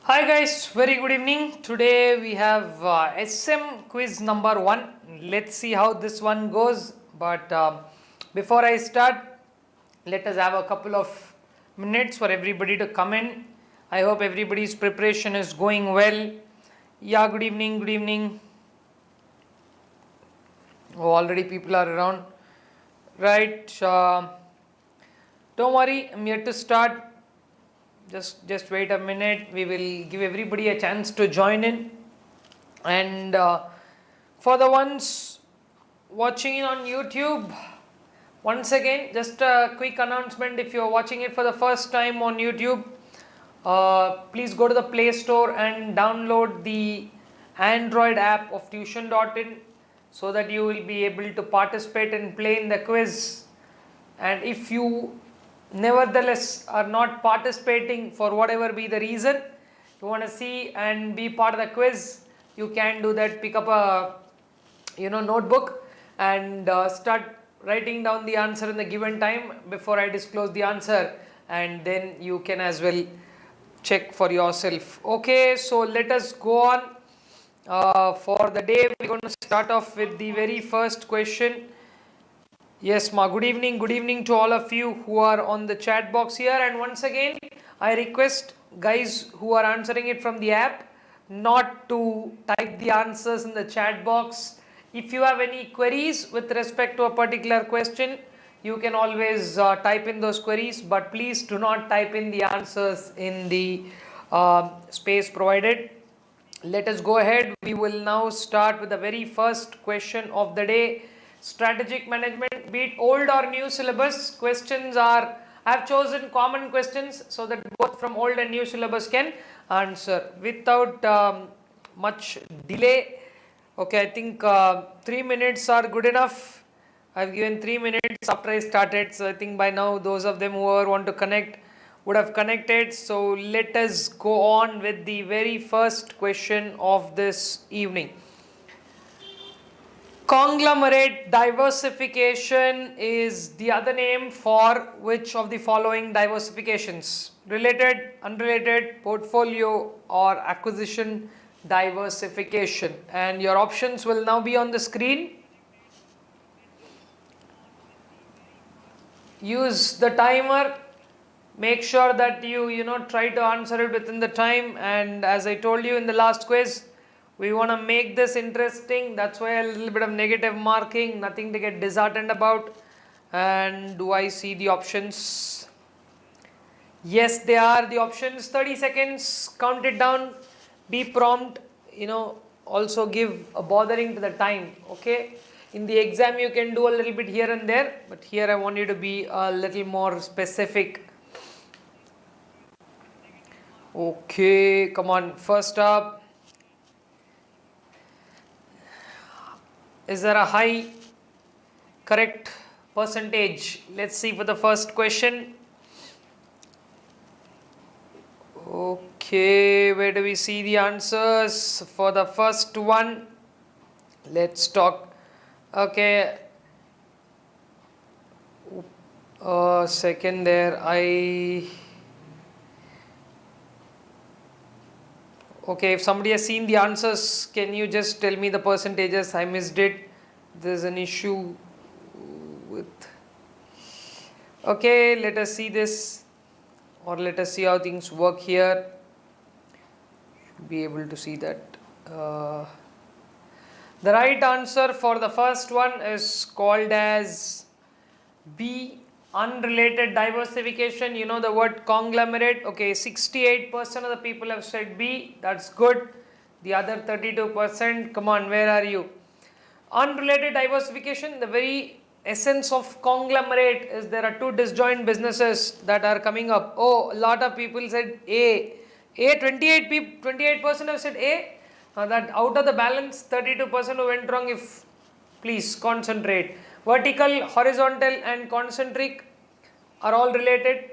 Hi guys, very good evening. Today we have SM quiz number 1. Let's see how this one goes. But before I start, let us have a couple of minutes for everybody to come in. I hope everybody's preparation is going well. Yeah, good evening, good evening. Oh, already people are around. Right. Don't worry, I'm here to start. Just wait a minute. We will give everybody a chance to join in. And for the ones watching it on YouTube, once again, just a quick announcement. If you're watching it for the first time on YouTube, please go to the Play Store and download the Android app of tuition.in so that you will be able to participate and play in the quiz. And if you nevertheless are not participating for whatever be the reason, you want to see and be part of the quiz, you can do that. Pick up a notebook and start writing down the answer in the given time before I disclose the answer, and then you can as well check for yourself. Okay, so let us go on. For the day, we're going to start off with the very first question. Yes, ma. Good evening to all of you who are on the chat box here. And once again, I request guys who are answering it from the app not to type the answers in the chat box. If you have any queries with respect to a particular question, you can always type in those queries, but please do not type in the answers in the space provided. Let us go ahead. We will now start with the very first question of the day. Strategic management, be it old or new syllabus, questions are, I have chosen common questions so that both from old and new syllabus can answer without much delay. Okay, I think 3 minutes are good enough. I've given 3 minutes after I started, so I think by now those of them who want to connect would have connected. So let us go on with the very first question of this evening. Conglomerate diversification is the other name for which of the following diversifications? Related, unrelated, portfolio, or acquisition diversification. And your options will now be on the screen. Use the timer. Make sure that you try to answer it within the time. And as I told you in the last quiz, we want to make this interesting. That's why a little bit of negative marking, nothing to get disheartened about. And do I see the options? Yes, they are the options. 30 seconds, count it down, be prompt, also give a bothering to the time. Okay. In the exam, you can do a little bit here and there, but here I want you to be a little more specific. Okay, come on. First up, is there a high correct percentage? Let's see for the first question. Okay, where do we see the answers for the first one? Let's talk. Okay. Second there, okay, if somebody has seen the answers, can you just tell me the percentages? I missed it. There's an issue with... Okay, let us see this, or let us see how things work here. Should be able to see that. The right answer for the first one is called as B, unrelated diversification. You know the word conglomerate. Okay, 68% of the people have said B. That's good. The other 32%, come on, where are you? Unrelated diversification, the very essence of conglomerate is there are two disjoint businesses that are coming up. Oh, a lot of people said A. 28% have said A. That out of the balance, 32% who went wrong. If please concentrate. Vertical, horizontal and concentric are all related.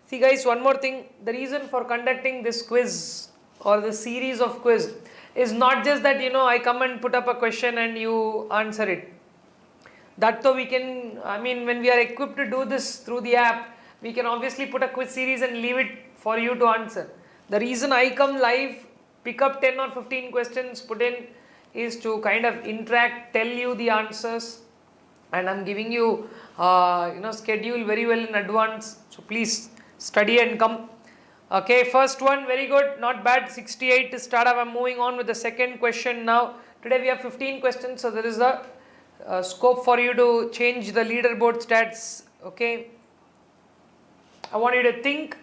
See guys, one more thing. The reason for conducting this quiz or the series of quiz is not just that I come and put up a question and you answer it. That though we can, when we are equipped to do this through the app, we can obviously put a quiz series and leave it for you to answer. The reason I come live, pick up 10 or 15 questions, put in, is to kind of interact, tell you the answers, and I'm giving you, schedule very well in advance. So please study and come. Okay, first one, very good, not bad, 68 to start off. I'm moving on with the second question now. Today we have 15 questions, so there is a scope for you to change the leaderboard stats. Okay, I want you to think,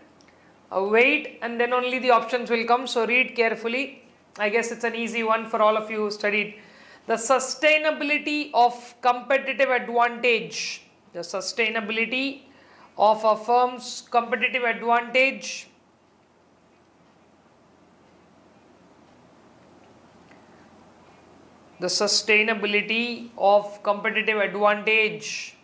wait, and then only the options will come. So read carefully. I guess it's an easy one for all of you who studied. The sustainability of competitive advantage. The sustainability of a firm's competitive advantage. The sustainability of competitive advantage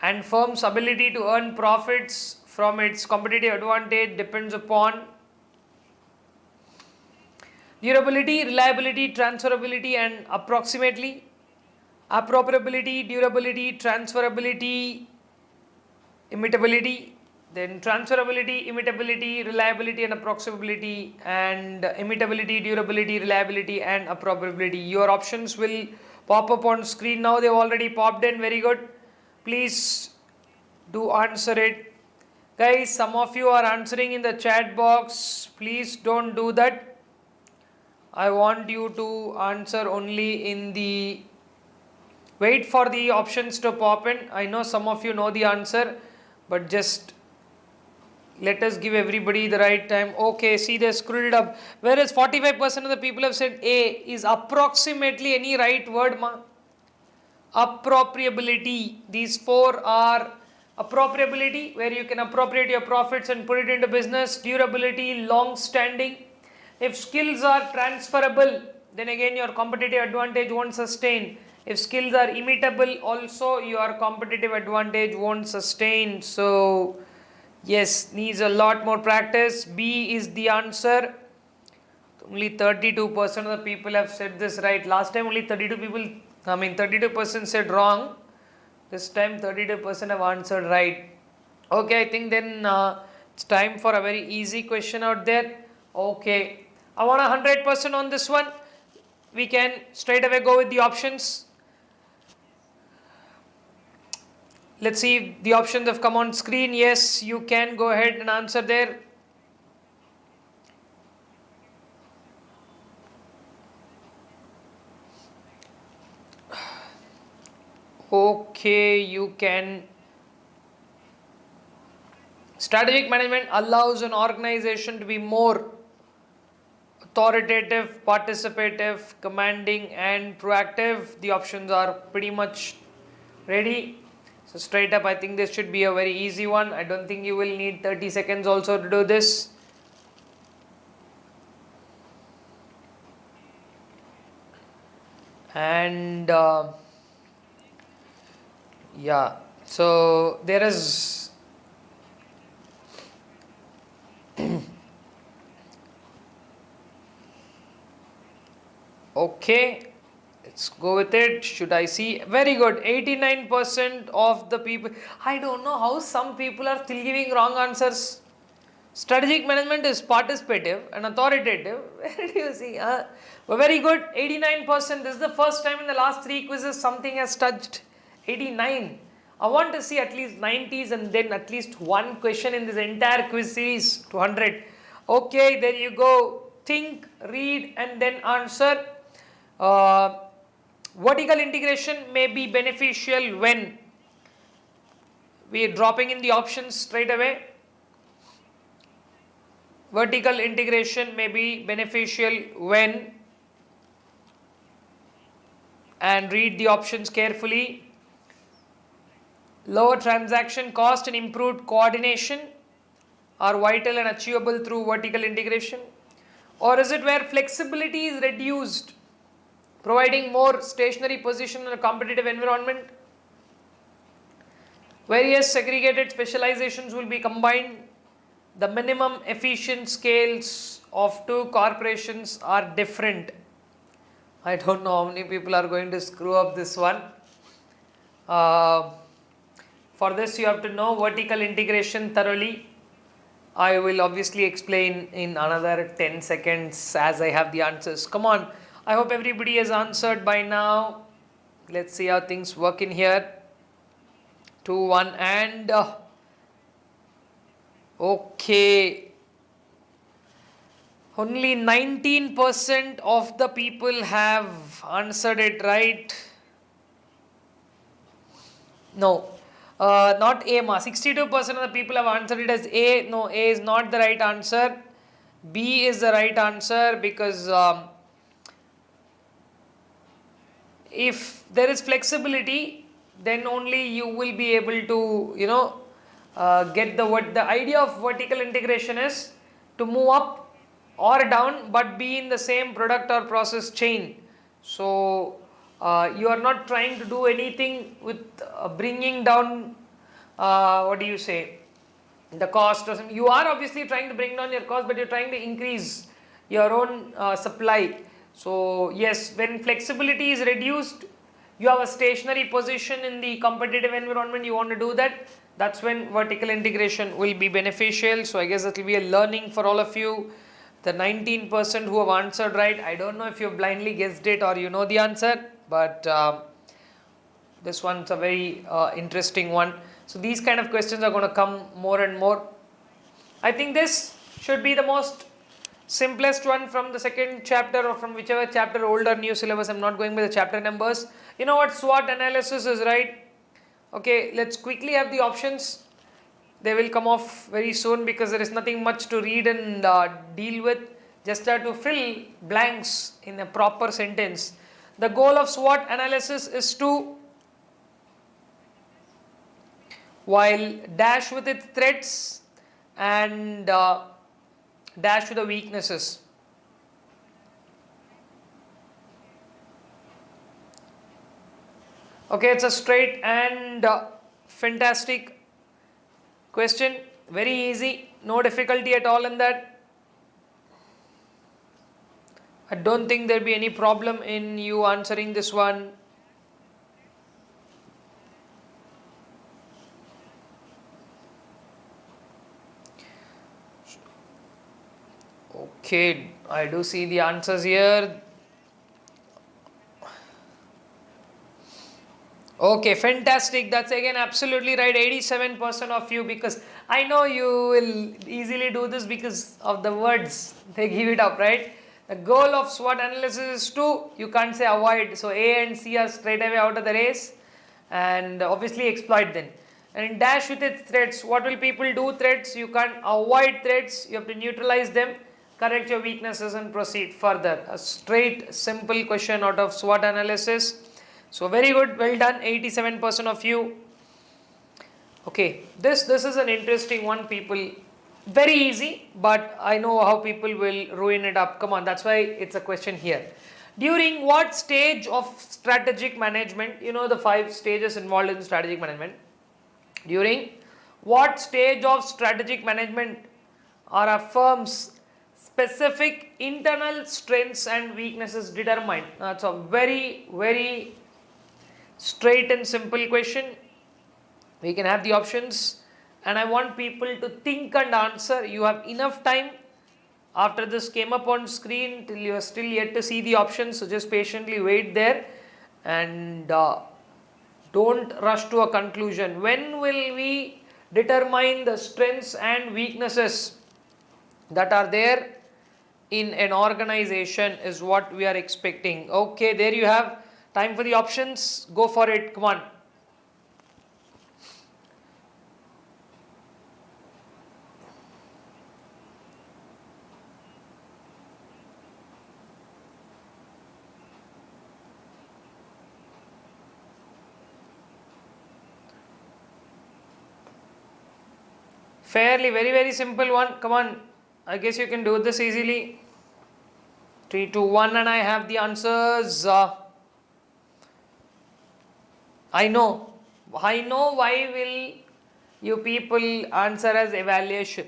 and firm's ability to earn profits from its competitive advantage depends upon durability, reliability, transferability and appropriability, durability, transferability, imitability. Then transferability, imitability, reliability and approximability, and imitability, durability, reliability and appropriability. Your options will pop up on screen now. They've already popped in. Very good. Please do answer it. Guys, some of you are answering in the chat box. Please don't do that. I want you to answer only in the... Wait for the options to pop in. I know some of you know the answer, but just let us give everybody the right time. Okay, see, they screwed it up. Whereas 45% of the people have said A is approximately any right word, ma. Appropriability. These four are appropriability, where you can appropriate your profits and put it into business. Durability, long standing. If skills are transferable, then again your competitive advantage won't sustain. If skills are imitable, also your competitive advantage won't sustain. So yes, needs a lot more practice. B is the answer. Only 32% of the people have said this right. Last time only 32% said wrong. This time 32% have answered right. Okay, I think then it's time for a very easy question out there. Okay, I want 100% on this one. We can straight away go with the options. Let's see if the options have come on screen. Yes, you can go ahead and answer there. Okay, you can. Strategic management allows an organization to be more authoritative, participative, commanding and proactive. The options are pretty much ready. So straight up, I think this should be a very easy one. I don't think you will need 30 seconds also to do this. And yeah, so there is okay, let's go with it. Should I see? Very good. 89% of the people. I don't know how some people are still giving wrong answers. Strategic management is participative and authoritative. Where do you see? Well, very good. 89%. This is the first time in the last 3 quizzes something has touched 89. I want to see at least 90s and then at least one question in this entire quiz series to 100. Okay, there you go. Think, read and then answer. Vertical integration may be beneficial when we are dropping in the options straight away. Vertical integration may be beneficial when, and read the options carefully. Lower transaction cost and improved coordination are vital and achievable through vertical integration. Or is it where flexibility is reduced, providing more stationary position in a competitive environment? Various segregated specializations will be combined. The minimum efficient scales of 2 corporations are different. I don't know how many people are going to screw up this one. For this you have to know vertical integration thoroughly. I will obviously explain in another 10 seconds as I have the answers. Come on. I hope everybody has answered by now. Let's see how things work in here. 2, 1 and okay. Only 19% of the people have answered it right. No, not A ma. 62% of the people have answered it as A. No, A is not the right answer. B is the right answer because if there is flexibility, then only you will be able to, get the idea of vertical integration is to move up or down but be in the same product or process chain. So you are not trying to do anything with bringing down what do you say, the cost or something. You are obviously trying to bring down your cost, but you're trying to increase your own supply. So yes, when flexibility is reduced, you have a stationary position in the competitive environment, you want to do that, that's when vertical integration will be beneficial. So I guess that will be a learning for all of you. The 19% who have answered right, I don't know if you blindly guessed it or you know the answer, but this one's a very interesting one. So these kind of questions are going to come more and more. I think this should be the most simplest one from the second chapter or from whichever chapter, old or new syllabus. I'm not going by the chapter numbers. You know what SWOT analysis is, right? Okay, let's quickly have the options. They will come off very soon because there is nothing much to read and deal with. Just have to fill blanks in a proper sentence. The goal of SWOT analysis is to, while dash with its threats and dash with the weaknesses. Okay, it's a straight and fantastic question. Very easy, no difficulty at all in that. I don't think there'll be any problem in you answering this one. Okay, I do see the answers here. Okay, fantastic. That's again absolutely right. 87% of you, because I know you will easily do this because of the words. They give it up, right? The goal of SWOT analysis is to, you can't say avoid. So A and C are straight away out of the race and obviously exploit them. And in dash with its threats, what will people do threats? You can't avoid threats. You have to neutralize them, correct your weaknesses and proceed further. A straight, simple question out of SWOT analysis. So very good, well done, 87% of you. Okay, this is an interesting one, people. Very easy, but I know how people will ruin it up. Come on, that's why it's a question here. During what stage of strategic management, you know the 5 stages involved in strategic management. During what stage of strategic management are a firm's specific internal strengths and weaknesses determined? That's a very, very straight and simple question. We can have the options and I want people to think and answer. You have enough time after this came up on screen till you are still yet to see the options. So just patiently wait there and don't rush to a conclusion. When will we determine the strengths and weaknesses that are there in an organization is what we are expecting. Okay, there you have. Time for the options. Go for it. Come on. Fairly, very, very simple one. Come on. I guess you can do this easily. 3, 2, 1 and I have the answers. I know why will you people answer as evaluation.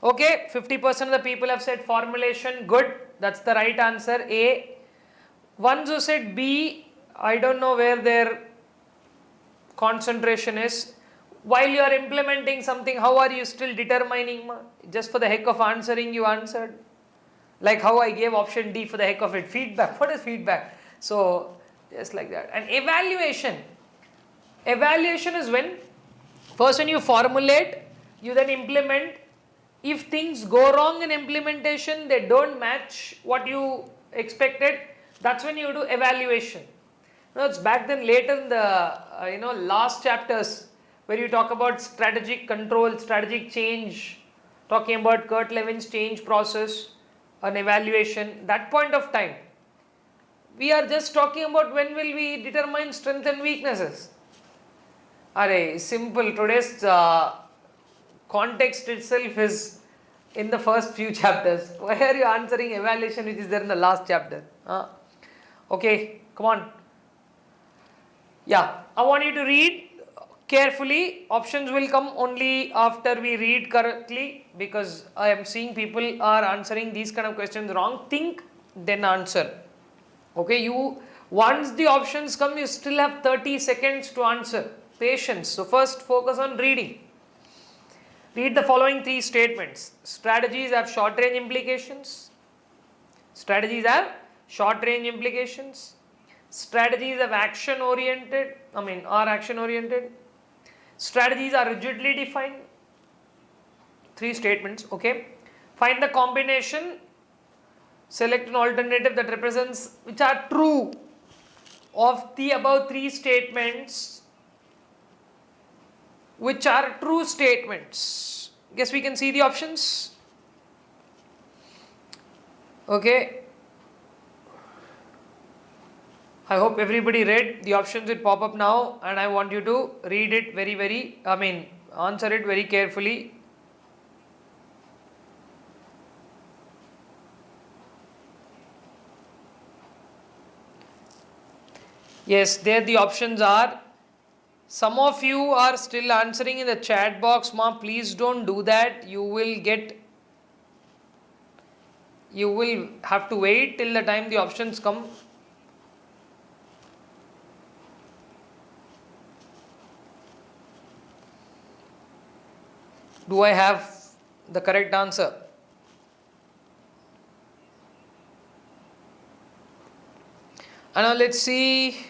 Okay, 50% of the people have said formulation. Good, that's the right answer. A. Ones who said B, I don't know where their concentration is. While you are implementing something, how are you still determining? Just for the heck of answering, you answered. Like how I gave option D for the heck of it. Feedback. What is feedback? So, just like that. And evaluation. Evaluation is when, first when you formulate, you then implement. If things go wrong in implementation, they don't match what you expected, that's when you do evaluation. Now, it's back then later in the last chapters where you talk about strategic control, strategic change, talking about Kurt Levin's change process, an evaluation. That point of time, we are just talking about when will we determine strengths and weaknesses. Arey, simple. Today's context itself is in the first few chapters. Why are you answering evaluation which is there in the last chapter? Okay, come on. Yeah, I want you to read carefully. Options will come only after we read correctly, because I am seeing people are answering these kind of questions wrong. Think, then answer. Okay, once the options come, you still have 30 seconds to answer. Patience. So first focus on reading. Read the following 3 statements. Strategies have short range implications. Strategies have short range implications. Strategies are action oriented. Strategies are rigidly defined. 3 statements. Okay. Find the combination. Select an alternative that represents which are true of the above 3 statements. Which are true statements? Guess we can see the options. Okay. I hope everybody read. The options will pop up now, and I want you to read it answer it very carefully. Yes, there the options are. Some of you are still answering in the chat box, please don't do that. You will have to wait till the time the options come. Do I have the correct answer? And now let's see.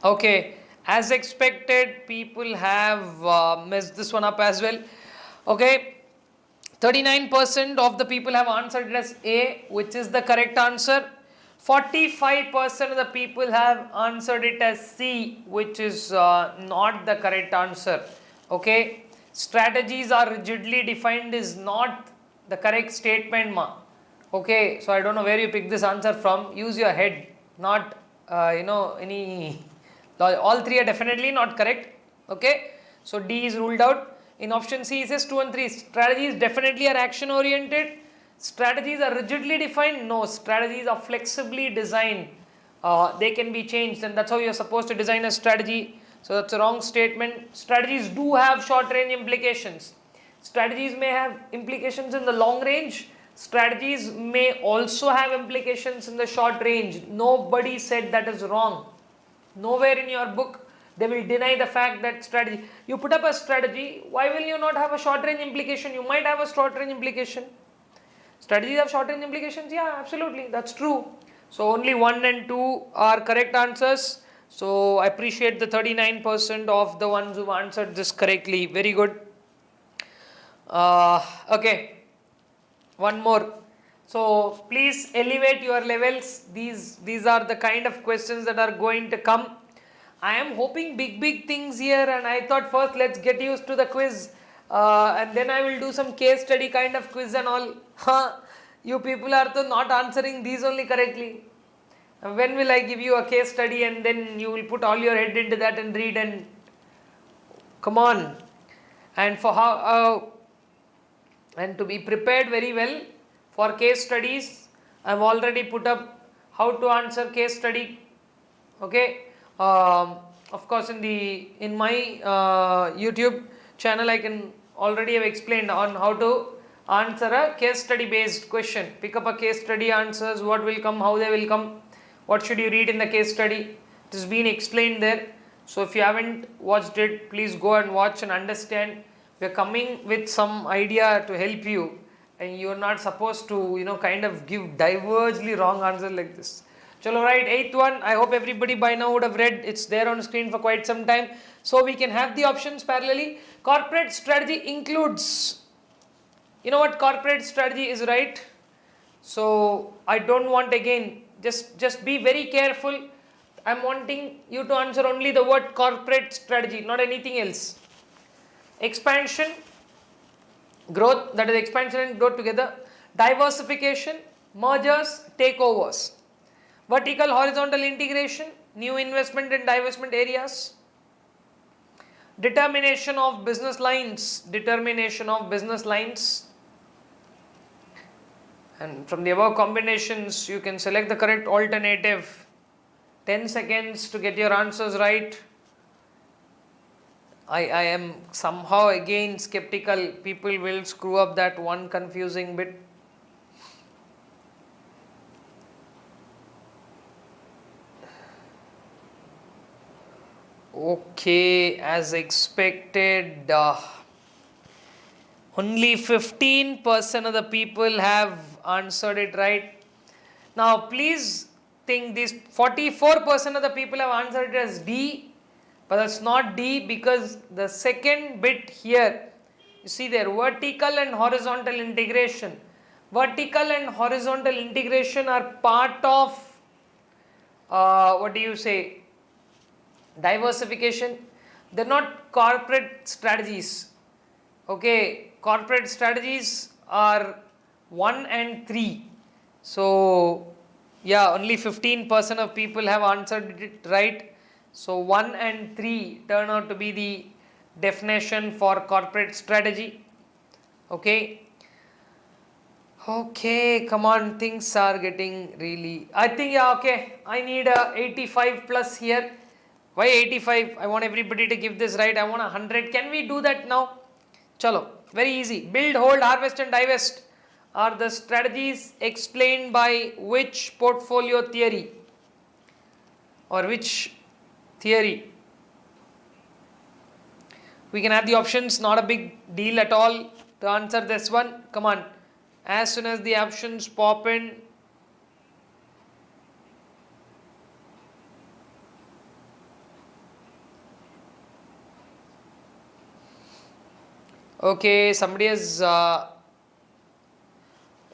Okay, as expected, people have messed this one up as well. Okay, 39% of the people have answered it as A, which is the correct answer. 45% of the people have answered it as C, which is not the correct answer. Okay, strategies are rigidly defined is not the correct statement, Okay, so I don't know where you picked this answer from. Use your head, not any. All 3 are definitely not correct. Okay, so D is ruled out. In option C, it says 2 and 3. Strategies definitely are action oriented. Strategies are rigidly defined. No, strategies are flexibly designed. They can be changed, and that's how you're supposed to design a strategy. So that's a wrong statement. Strategies do have short range implications. Strategies may have implications in the long range. Strategies may also have implications in the short range. Nobody said that is wrong. Nowhere in your book they will deny the fact that strategy. You put up a strategy, why will you not have a short range implication? You might have a short range implication. Strategies have short range implications? Yeah, absolutely, that's true. So only 1 and 2 are correct answers. So I appreciate the 39% of the ones who answered this correctly. Very good. Okay, one more. So please elevate your levels. These are the kind of questions that are going to come. I am hoping big things here, and I thought first let's get used to the quiz, and then I will do some case study kind of quiz and all. You people are not answering these only correctly. When will I give you a case study and then you will put all your head into that and read and come on. And for and to be prepared very well for case studies, I have already put up how to answer case study. Okay, of course in my YouTube channel I can already have explained on how to answer a case study based question. Pick up a case study answers, what will come, how they will come, what should you read in the case study. It has been explained there. So if you haven't watched it, please go and watch and understand. We're coming with some idea to help you, and you're not supposed to, kind of give divergely wrong answer like this. Chalo, right, eighth one, I hope everybody by now would have read, it's there on screen for quite some time. So we can have the options parallelly. Corporate strategy includes, you know what corporate strategy is, right? So I don't want, again, just be very careful. I'm wanting you to answer only the word corporate strategy, not anything else. Expansion, growth, that is expansion and growth together. Diversification, mergers, takeovers. Vertical horizontal integration, new investment and divestment areas. Determination of business lines, and from the above combinations you can select the correct alternative. 10 seconds to get your answers right. I am somehow again skeptical people will screw up that one confusing bit. Okay, as expected, only 15% of the people have answered it right. Now please think this 44% of the people have answered it as D, but that's not D, because the second bit here, you see there, vertical and horizontal integration. Vertical and horizontal integration are part of, diversification. They're not corporate strategies. Okay, corporate strategies are 1 and 3. So yeah, only 15% of people have answered it right. So 1 and 3 turn out to be the definition for corporate strategy. Okay. Okay, come on, things are getting really, I think, yeah, okay, I need a 85 plus here. Why 85? I want everybody to give this right. I want 100. Can we do that now? Chalo, very easy. Build, hold, harvest and divest are the strategies explained by which portfolio theory or which theory? We can have the options, not a big deal at all to answer this one. Come on, as soon as the options pop in. Okay, somebody has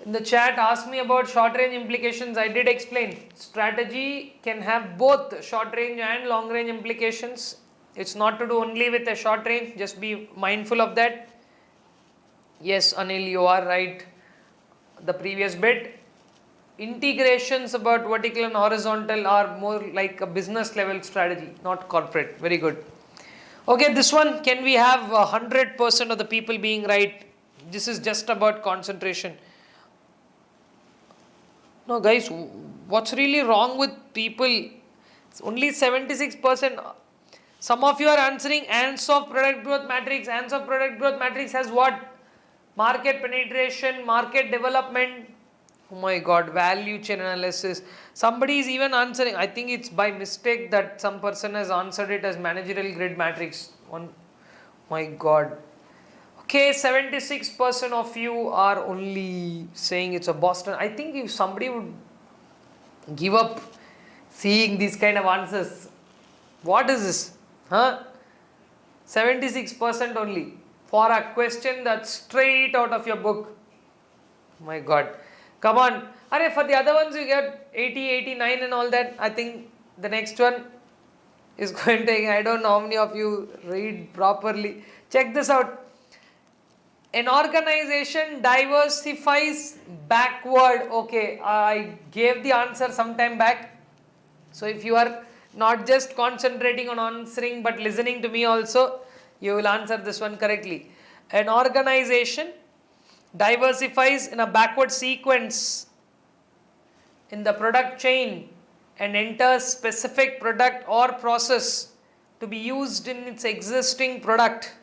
in the chat asked me about short range implications. I did explain. Strategy can have both short range and long range implications. It's not to do only with a short range. Just be mindful of that. Yes, Anil, you are right. The previous bit. Integrations about vertical and horizontal are more like a business level strategy, not corporate. Very good. Okay, this one, can we have 100% of the people being right? This is just about concentration. No, guys, what's really wrong with people? It's only 76%. Some of you are answering Ansoff product growth matrix. Ansoff product growth matrix has what? Market penetration, market development. Oh my god, value chain analysis. Somebody is even answering, I think it's by mistake that some person has answered it as managerial grid matrix. My god. Okay, 76% of you are only saying it's a Boston. I think if somebody would give up seeing these kind of answers. What is this? 76% only for a question that's straight out of your book. My god. Come on. For the other ones you get 80, 89 and all that. I think the next one is going to, I don't know how many of you read properly. Check this out. An organization diversifies backward. Okay, I gave the answer some time back. So if you are not just concentrating on answering but listening to me also, you will answer this one correctly. An organization diversifies in a backward sequence in the product chain and enters specific product or process to be used in its existing product.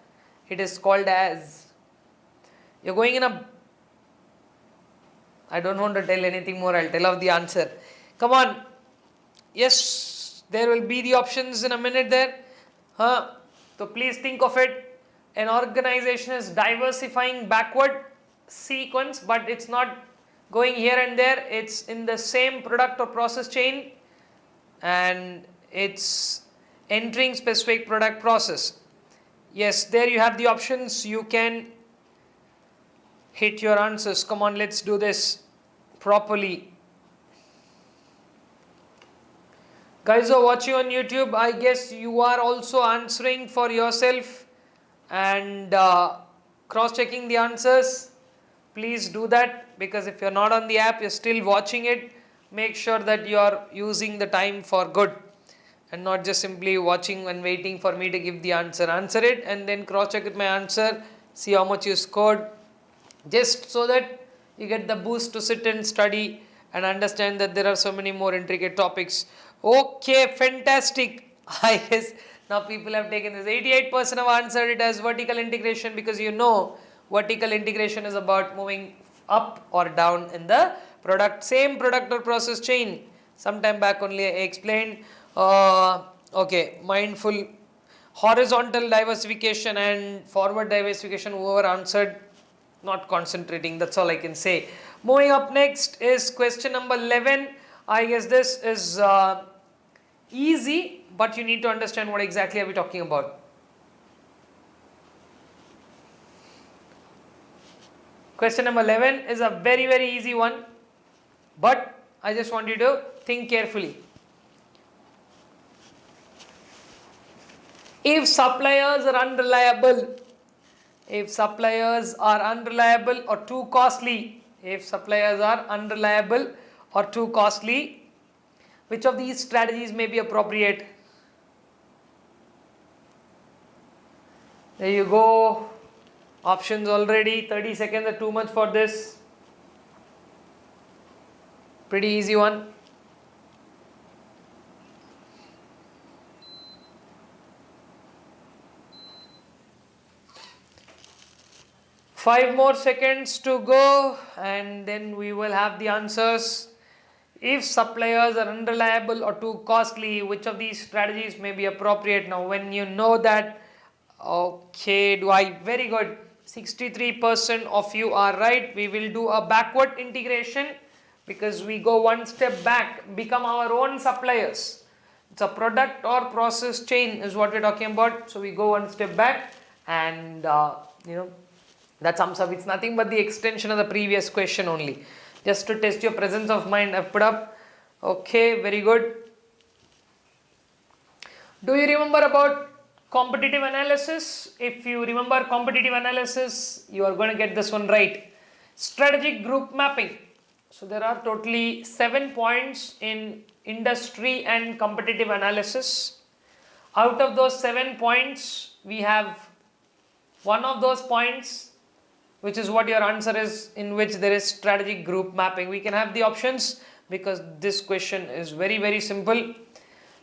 It is called as, you're going in a, I don't want to tell anything more, I'll tell off the answer. Come on. Yes, there will be the options in a minute there. So please think of it. An organization is diversifying backward sequence, but it's not going here and there. It's in the same product or process chain, and it's entering specific product process. Yes, there you have the options. You can hit your answers. Come on, let's do this properly. Guys who are watching on YouTube, I guess you are also answering for yourself and cross-checking the answers. Please do that, because if you're not on the app, you're still watching it, make sure that you're using the time for good and not just simply watching and waiting for me to give the answer. Answer it and then cross-check with my answer, see how much you scored, just so that you get the boost to sit and study and understand that there are so many more intricate topics. Okay, fantastic. I guess now people have taken this. 88% have answered it as vertical integration, because you know vertical integration is about moving up or down in the product, same product or process chain. Sometime back only I explained. Okay, mindful. Horizontal diversification and forward diversification, whoever answered, not concentrating, that's all I can say. Moving up next is question number 11. I guess this is easy, but you need to understand what exactly are we talking about. Question number 11 is a very, very easy one, but I just want you to think carefully. If suppliers are unreliable, or too costly, which of these strategies may be appropriate? There you go. Options already. 30 seconds are too much for this. Pretty easy one. Five more seconds to go, and then we will have the answers. If suppliers are unreliable or too costly, which of these strategies may be appropriate? Now, when you know that, okay, very good. 63% of you are right. We will do a backward integration, because we go one step back, become our own suppliers. It's a product or process chain is what we're talking about. So we go one step back, and that sums up. It's nothing but the extension of the previous question only. Just to test your presence of mind, I've put up. Okay, very good. Do you remember about competitive analysis? If you remember competitive analysis, you are going to get this one right. Strategic group mapping. So there are totally 7 points in industry and competitive analysis. Out of those 7 points, we have one of those points, which is what your answer is, in which there is strategic group mapping. We can have the options, because this question is very, very simple.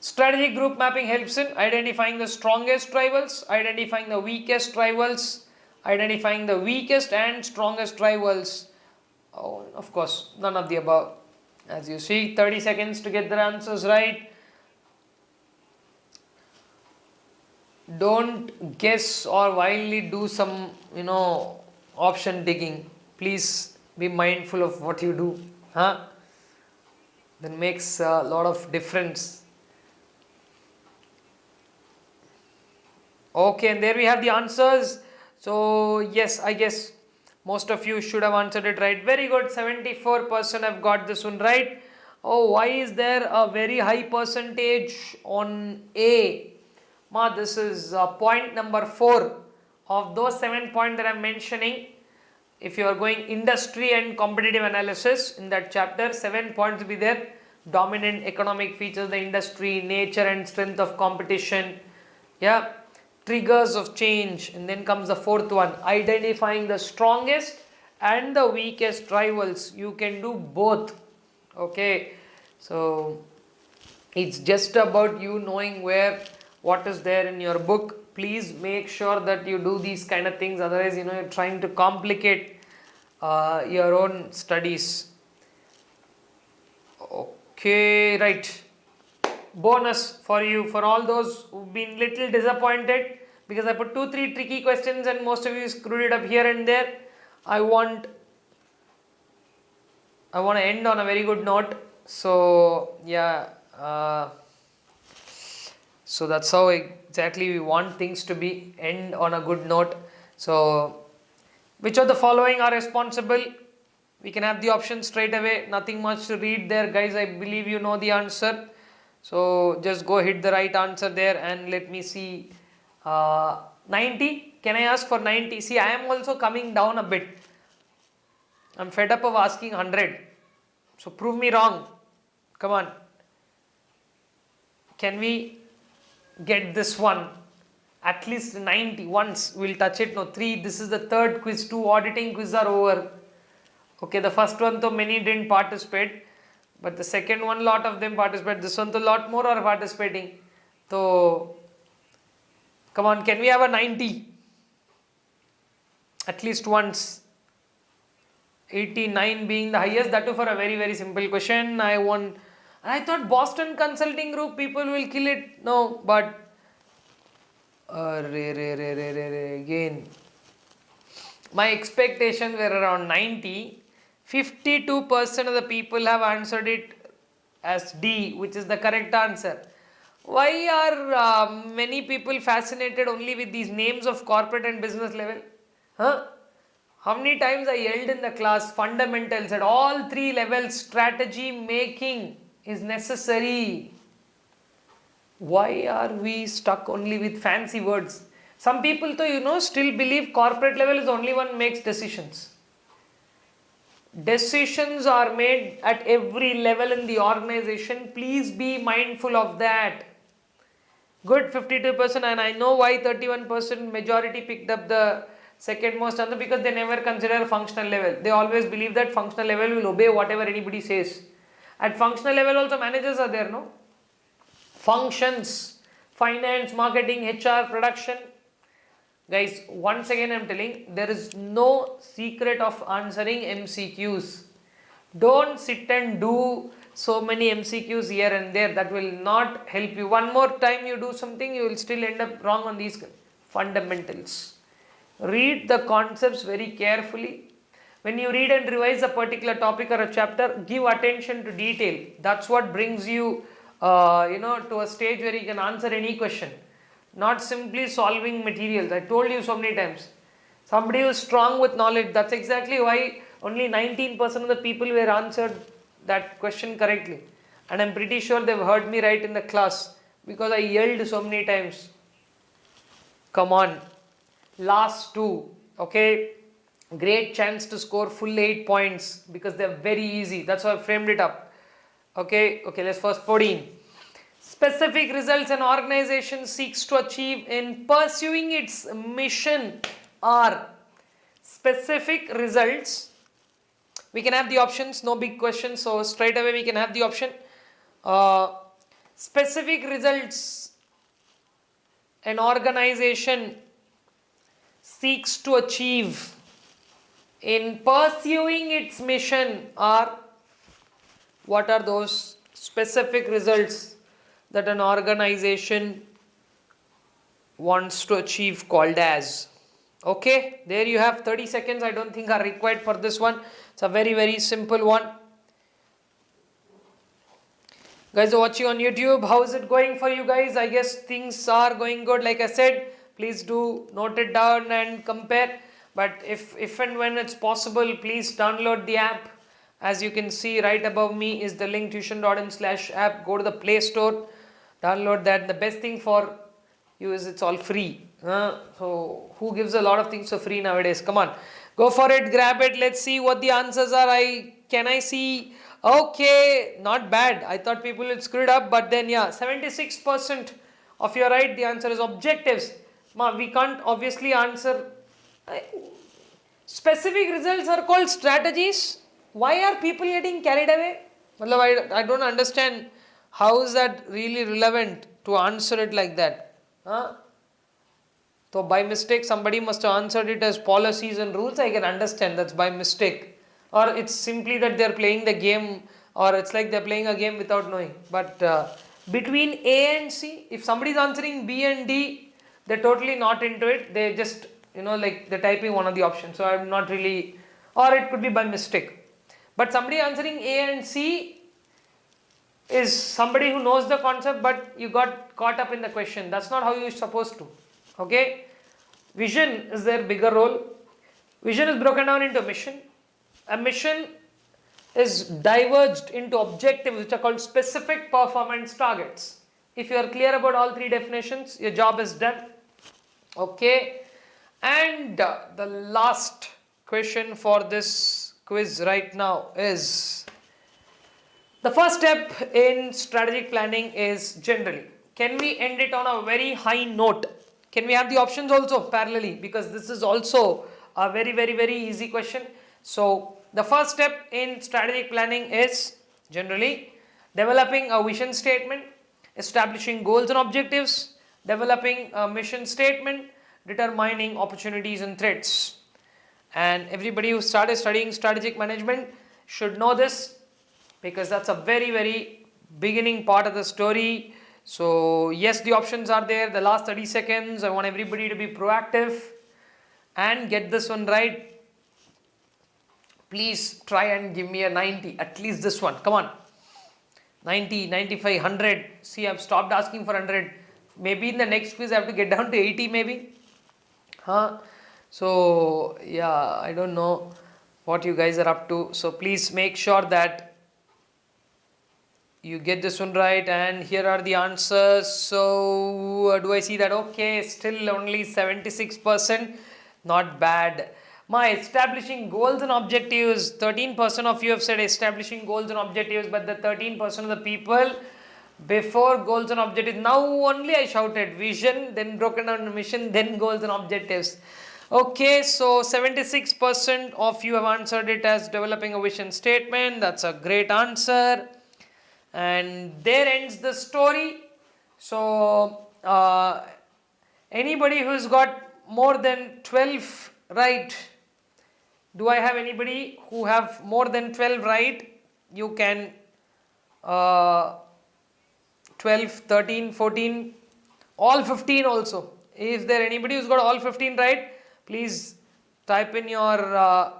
Strategic group mapping helps in identifying the strongest rivals, identifying the weakest rivals, identifying the weakest and strongest rivals. Oh, of course, none of the above. As you see, 30 seconds to get the answers right. Don't guess or wildly do some, option digging. Please be mindful of what you do. That makes a lot of difference. Okay, and there we have the answers. So yes, I guess most of you should have answered it right. Very good. 74% have got this one right. Oh, why is there a very high percentage on A? This is point number 4 of those 7 points that I am mentioning. If you are going industry and competitive analysis, in that chapter, 7 points will be there. Dominant economic features of the industry, nature and strength of competition, triggers of change, and then comes the 4th one, identifying the strongest and the weakest rivals. You can do both. Okay, so it's just about you knowing what is there in your book. Please make sure that you do these kind of things, otherwise you're trying to complicate your own studies. Okay, right. bonus for you, for all those who've been little disappointed because I put 2-3 tricky questions and most of you screwed it up here and there. I want to end on a very good note. So yeah, so that's how exactly we want things to be, end on a good note. So which of the following are responsible? We can have the option straight away, nothing much to read there guys, I believe you know the answer. So just go hit the right answer there and let me see. 90, can I ask for 90? See, I am also coming down a bit. I'm fed up of asking 100. So prove me wrong. Come on. Can we get this one? At least 90 once. We'll touch it. No, 3. This is the third quiz. 2 auditing quiz are over. Okay, the first one though many didn't participate. But the second one, lot of them participate. This one though lot more are participating. So, come on, can we have a 90? At least once. 89 being the highest, that too for a very, very simple question. I thought Boston Consulting Group people will kill it. No, but again, my expectations were around 90. 52% of the people have answered it as D, which is the correct answer. Why are many people fascinated only with these names of corporate and business level? Huh? How many times I yelled in the class, fundamentals at all 3 levels, strategy making is necessary. Why are we stuck only with fancy words? Some people though, still believe corporate level is only one makes decisions. Decisions are made at every level in the organization. Please be mindful of that. Good, 52%, and I know why 31% majority picked up the second most answer, because they never consider functional level. They always believe that functional level will obey whatever anybody says. At functional level also managers are there, no? Functions, finance, marketing, HR, production. Guys, once again I am telling, there is no secret of answering MCQs. Don't sit and do so many MCQs here and there. That will not help you. One more time you do something, you will still end up wrong on these fundamentals. Read the concepts very carefully. When you read and revise a particular topic or a chapter, give attention to detail. That's what brings you, to a stage where you can answer any question. Not simply solving materials. I told you so many times. Somebody who is strong with knowledge, that's exactly why only 19% of the people were answered that question correctly. And I'm pretty sure they've heard me right in the class because I yelled so many times. Come on. Last 2. Okay. Great chance to score full 8 points because they're very easy. That's how I framed it up. Okay. Let's first 14. Specific results an organization seeks to achieve in pursuing its mission are specific results. We can have the options, no big questions, so straight away we can have the option. Specific results an organization seeks to achieve in pursuing its mission are, what are those specific results that an organization wants to achieve called as? Okay, there you have 30 seconds. I don't think are required for this one. It's a very, very simple one. Guys are watching on YouTube. How is it going for you guys? I guess things are going good. Like I said, please do note it down and compare. But if and when it's possible, please download the app. As you can see right above me is the link tuition.in/app. Go to the Play Store, download that. The best thing for you is it's all free. So who gives a lot of things for free nowadays? Come on, go for it, grab it. Let's see what the answers are. Can I see? Okay, not bad. I thought people would screw it up, but then yeah, 76% of your right. The answer is objectives. We can't obviously answer. Specific results are called strategies. Why are people getting carried away? I don't understand. How is that really relevant to answer it like that? So by mistake somebody must have answered it as policies and rules. I can understand that's by mistake. Or it's simply that they're playing the game, or it's like they're playing a game without knowing. But between A and C. If somebody is answering B and D, they're totally not into it. They just, like they're typing one of the options. So I'm not really, or it could be by mistake. But somebody answering A and C is somebody who knows the concept, but you got caught up in the question. That's not how you're supposed to. Okay? Vision is their bigger role. Vision is broken down into mission. A mission is diverged into objectives which are called specific performance targets. If you are clear about all three definitions, your job is done. Okay. And the last question for this quiz right now is, the first step in strategic planning is generally. Can we end it on a very high note? Can we have the options also parallelly? Because this is also a very, very, very easy question. So, the first step in strategic planning is generally developing a vision statement, establishing goals and objectives, developing a mission statement, determining opportunities and threats. And everybody who started studying strategic management should know this, because that's a very, very beginning part of the story. So yes, the options are there. The last 30 seconds, I want everybody to be proactive and get this one right. Please try and give me a 90, at least this one. Come on. 90, 95, 100. See, I've stopped asking for 100. Maybe in the next quiz I have to get down to 80 maybe. So, yeah, I don't know what you guys are up to. So, please make sure that you get this one right. And here are the answers. So, do I see that? Okay, still only 76%. Not bad. My establishing goals and objectives, 13% of you have said establishing goals and objectives, but the 13% of the people before goals and objectives, now only I shouted vision, then broken down to mission, then goals and objectives. Okay, so 76% of you have answered it as developing a vision statement. That's a great answer. And there ends the story. So, anybody who's got more than 12 right, do I have anybody who have more than 12 right? You can 12, 13, 14, all 15 also. Is there anybody who's got all 15 right? Please type in your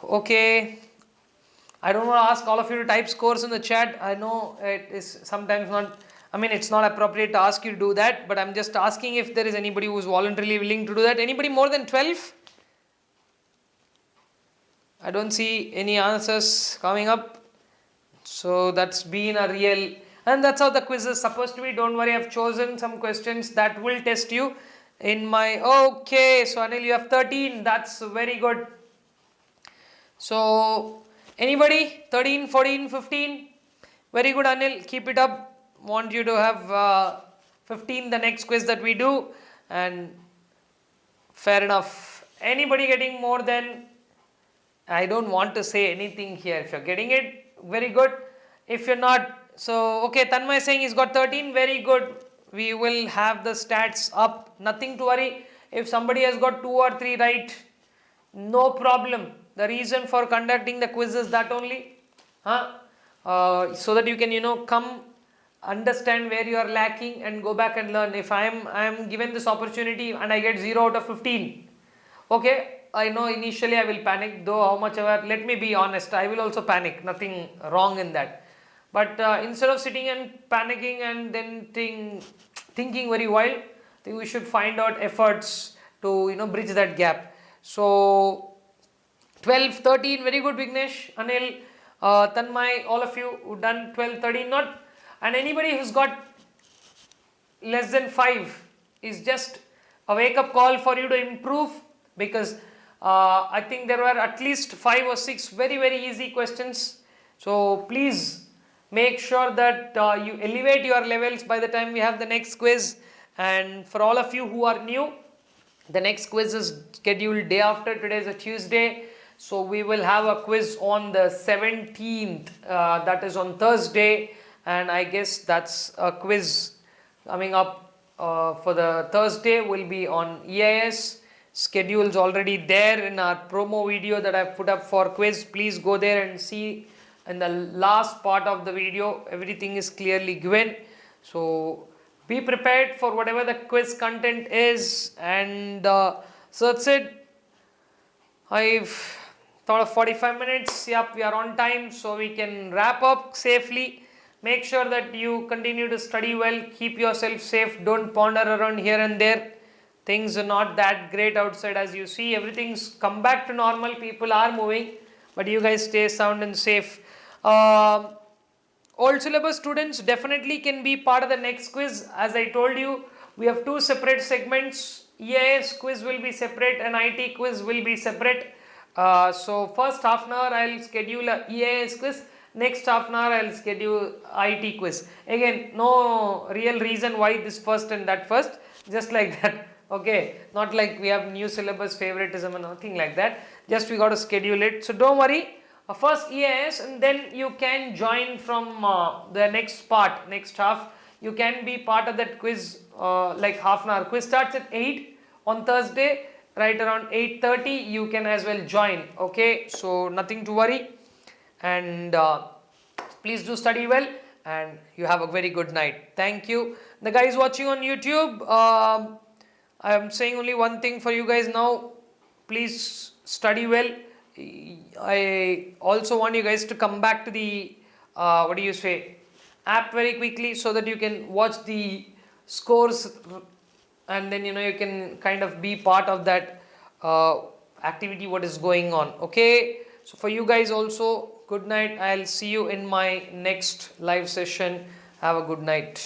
okay. I don't want to ask all of you to type scores in the chat. I know it is sometimes not, it's not appropriate to ask you to do that, but I'm just asking if there is anybody who is voluntarily willing to do that. Anybody more than 12? I don't see any answers coming up. So that's been a real, and that's how the quiz is supposed to be. Don't worry, I've chosen some questions that will test you in my, okay, so Anil, you have 13. That's very good. So, anybody? 13, 14, 15? Very good, Anil. Keep it up. Want you to have 15 the next quiz that we do. And fair enough. Anybody getting more than, I don't want to say anything here. If you're getting it, very good. If you're not, so okay, Tanmay saying he's got 13. Very good. We will have the stats up. Nothing to worry. If somebody has got 2 or 3 right, no problem. The reason for conducting the quiz is that only, so that you can, come understand where you are lacking and go back and learn. If I am given this opportunity and I get 0 out of 15, okay, I know initially I will panic, though how much ever, let me be honest, I will also panic, nothing wrong in that. But instead of sitting and panicking and then thinking very wild, I think we should find out efforts to, bridge that gap. So, 12, 13, very good Vignesh, Anil, Tanmay, all of you who done 12, 13, not, and anybody who's got less than 5 is just a wake up call for you to improve, because I think there were at least 5 or 6 very, very easy questions. So please make sure that you elevate your levels by the time we have the next quiz. And for all of you who are new, the next quiz is scheduled day after. Today is a Tuesday. So we will have a quiz on the 17th, that is on Thursday, and I guess that's a quiz coming up for the Thursday will be on EIS, schedules already there in our promo video that I've put up for quiz. Please go there and see in the last part of the video, everything is clearly given. So be prepared for whatever the quiz content is, and so that's it. I've thought of 45 minutes. Yep, we are on time, so we can wrap up safely. Make sure that you continue to study well, keep yourself safe, don't ponder around here and there. Things are not that great outside as you see. Everything's come back to normal, people are moving, but you guys stay sound and safe. Old syllabus students definitely can be part of the next quiz. As I told you, we have two separate segments. EIS quiz will be separate and IT quiz will be separate. So first half an hour I'll schedule a EIS quiz. Next half an hour I'll schedule IT quiz. Again, no real reason why this first and that first. Just like that. Okay, not like we have new syllabus favoritism and nothing like that. Just we got to schedule it. So don't worry. First EIS, and then you can join from the next part, next half. You can be part of that quiz like half an hour. Quiz starts at 8 on Thursday. Right around 8:30 you can as well join. Okay, so nothing to worry, and please do study well, and you have a very good night. Thank you. The guys watching on YouTube, I am saying only one thing for you guys now. Please study well. I also want you guys to come back to the what do you say, app very quickly, so that you can watch the scores, and then you can kind of be part of that activity what is going on. Okay, so for you guys also, good night. I'll see you in my next live session. Have a good night.